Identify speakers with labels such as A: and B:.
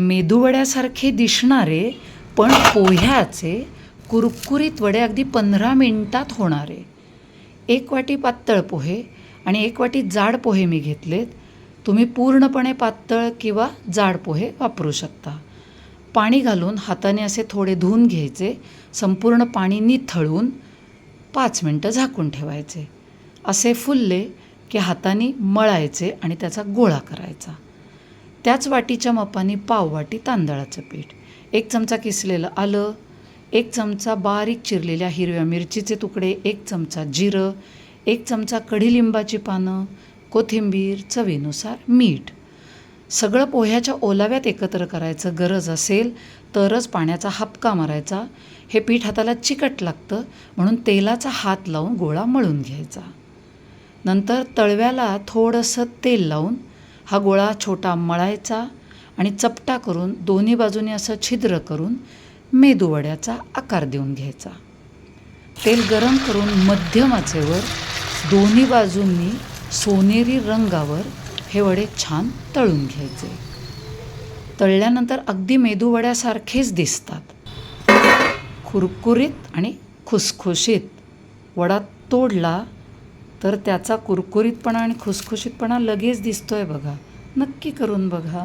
A: मेदूवड्यासारखे दिसणारे पण पोह्याचे कुरकुरीत वडे अगदी 15 मिनिटात होणारे. 1 वाटी पातळ पोहे आणि 1 वाटी जाड पोहे मी घेतलेत. तुम्ही पूर्णपणे पातळ किंवा जाड पोहे वापरू शकता. पाणी घालून हाताने असे थोडे धुवून घ्यायचे. संपूर्ण पाणी निथळून 5 मिनटं झाकून ठेवायचे. असे फुलले की हाताने मळायचे आणि त्याचा गोळा करायचा. त्याच वाटीच्या मापाने पाव वाटी तांदळाचं पीठ, 1 चमचा किसलेलं आलं, 1 चमचा बारीक चिरलेल्या हिरव्या मिरचीचे तुकडे, 1 चमचा जिरं, 1 चमचा कढीलिंबाची पानं, कोथिंबीर, चवीनुसार मीठ. सगळं पोह्याच्या ओलाव्यात एकत्र करायचं. गरज असेल तरच पाण्याचा हापका मारायचा. हे पीठ हाताला चिकट लागतं म्हणून तेलाचा हात लावून गोळा मळून घ्यायचा. नंतर तळव्याला थोडंसं तेल लावून हा गोळा छोटा मळायचा आणि चपटा करून दोन्ही बाजूने असं छिद्र करून मेदूवड्याचा आकार देऊन घ्यायचा. तेल गरम करून मध्यम आचेवर दोन्ही बाजूंनी सोनेरी रंगावर हे वडे छान तळून घ्यायचे. तळल्यानंतर अगदी मेदूवड्यासारखेच दिसतात. कुरकुरीत आणि खुसखुशीत. वडा तोडला तर त्याचा कुरकुरीतपणा आणि खुसखुशीतपणा लगेच दिसतोय बघा. नक्की करून बघा.